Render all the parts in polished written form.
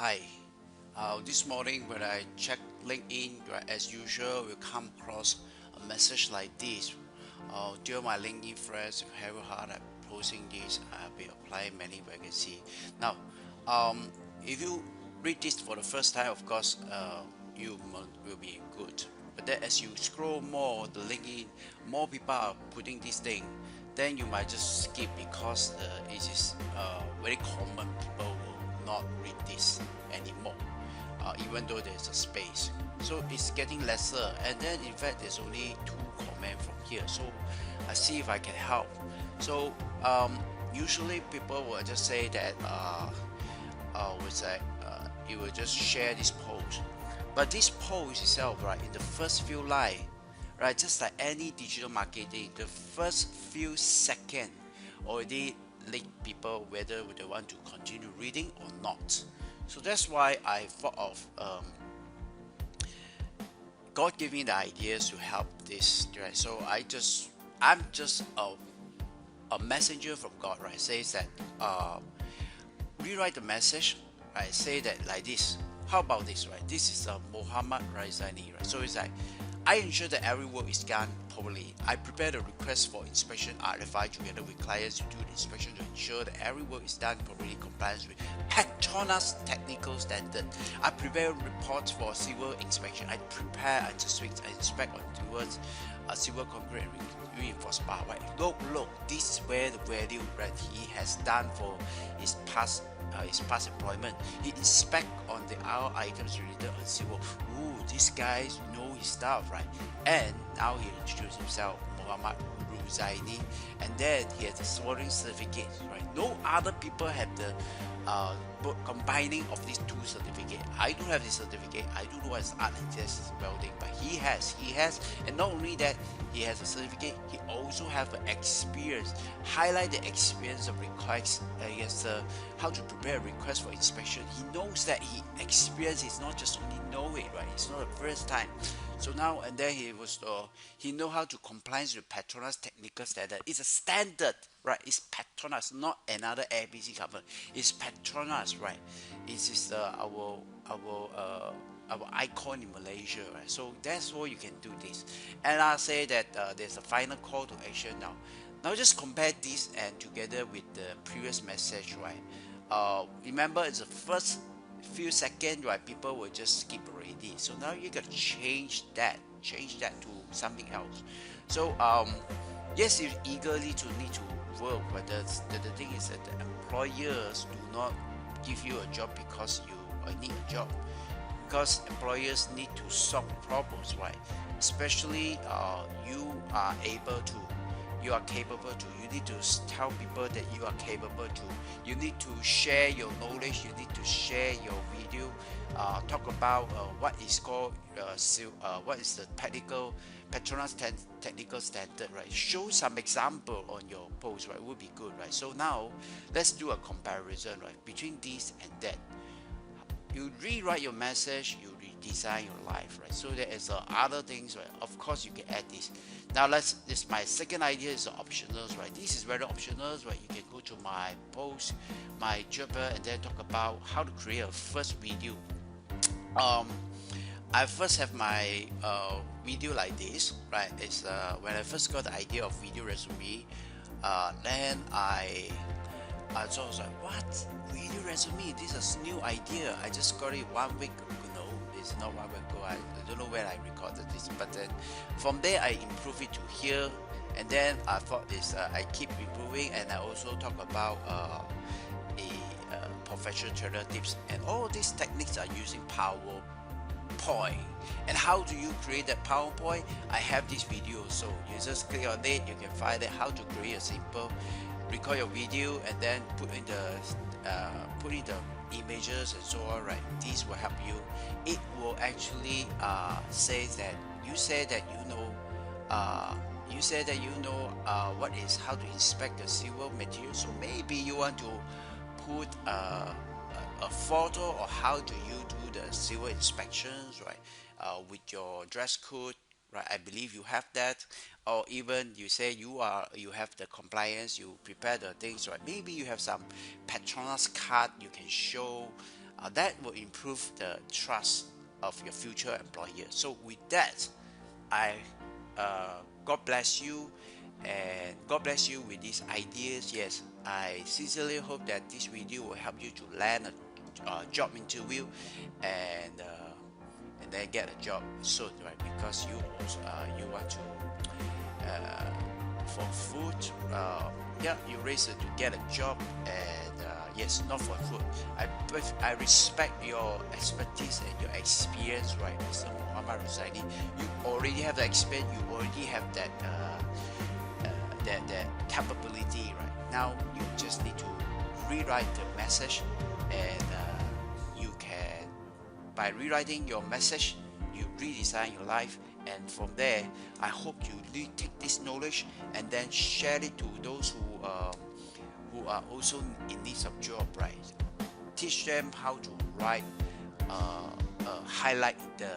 Hi. This morning when I checked LinkedIn, right, as usual, we come across a message like this. Dear my LinkedIn friends, if you ever heard I'm posting this, I'll be applying many vacancy. Now, um, if you read this for the first time, of course, will be good. But then as you scroll more, the LinkedIn, more people are putting this thing, then you might just skip because it is very common. People will not read this anymore, even though there's a space. So it's getting lesser, and then in fact there's only two comments from here. So I see if I can help. So usually people will just say that you will just share this post, but this post itself, right, in the first few line, right, just like any digital marketing, the first few seconds already lead people whether they want to continue reading or not. So that's why I thought of God gave me the ideas to help this, right? So I'm just a messenger from God, right? Says that rewrite the message, right? Say that like this. How about this, right? This is a Muhammad Raizani, right? So it's like I ensure that every work is done properly. I prepare the request for inspection RFI together with clients to do the inspection to ensure that every work is done properly compliance with Petronas technical standard. I prepare reports for civil inspection. I prepare I inspect on towards civil concrete and reinforced bar. Right? Look, this is where the value that he has done for his past employment. He inspect on the our items related on civil. Ooh, this guy know his stuff, right? And now he introduced himself, Muhammad Ruzaini, and then he has a swearing certificate, right? No other people have the combining of these two certificates. I don't have this certificate. I don't know what is art and just welding, but he has, and not only that, he has a certificate. He also have an experience. Highlight the experience of request. He has how to prepare a request for inspection. He knows that he experience is not just only know it, right? It's not the first time. So now and then he know how to comply with Petronas technical standard. It's a standard, right? It's Petronas, not another ABC company. It's Petronas, right? It is our icon in Malaysia, right? So that's why you can do this. And I say that there's a final call to action now. Now just compare this and together with the previous message, right? Remember, it's the first few seconds, right? People will just skip already. So now you gotta change that to something else. So yes, you eagerly to need to work, but the thing is that the employers do not give you a job because you need a job, because employers need to solve problems, right? Especially you are able to, you are capable to, you need to tell people that you are capable to, you need to share your knowledge, you need to share your video, talk about what is called what is the technical Petronas technical standard, right? Show some example on your post, right? Would be good, right? So now let's do a comparison, right, between this and that. You rewrite your message, you redesign your life, right? So there is other things, right? Of course you can add this. Now this my second idea is the optionals, right? This is very optionals, right? You can go to my post, my job, and then talk about how to create a first video. um I first have my video like this, right? It's when I first got the idea of video resume, then so I was like, what? Video resume? This is new idea. I just got it 1 week ago. No, it's not 1 week ago. I don't know when I recorded this, but then from there I improved it to here, and then I thought this I keep improving, and I also talk about a professional trainer tips, and all these techniques are using PowerPoint. And how do you create that PowerPoint? I have this video, so you just click on it, you can find out how to create a simple record your video and then put in the images and so on, right? This will help you. It will actually say that you say that what is how to inspect the civil material. So maybe you want to put a photo of how do you do the civil inspections, right? With your dress code, right? I believe you have that. Or even you say you have the compliance, you prepare the things, right? Maybe you have some Petronas card you can show, That will improve the trust of your future employer. So with that, I God bless you, and God bless you with these ideas. Yes, I sincerely hope that this video will help you to land a job interview, and then get a job soon, right? Because you also, you want to for food, yeah, you raise it to get a job, and yes, not for food. I respect your expertise and your experience, right, Mr. Muhammad Ruzaini. You already have the experience, you already have that that capability, right? Now you just need to rewrite the message, and you can, by rewriting your message, you redesign your life. And from there, I hope you take this knowledge and then share it to those who are also in need of job, right? Teach them how to write, highlight the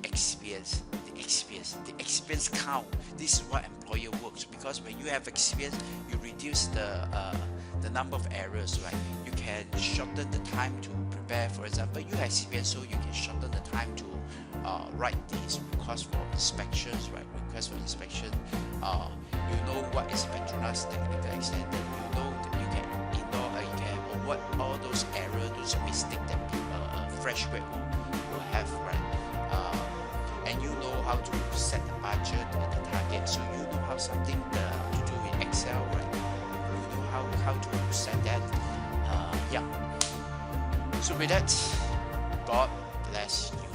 experience, the experience count. This is what employer works, because when you have experience, you reduce the number of errors, right? You can shorten the time to prepare. For example, you have experience, so you can shorten the time to write these requests for inspections, right? Request for inspection. You know what is Petronas technical extent, you know that you can ignore, you can avoid all those errors, those mistakes that fresh grad will have, right? And you know how to set the budget and the target, so you know how something to do in Excel, right? You know how to set that. Yeah. So with that, God bless you.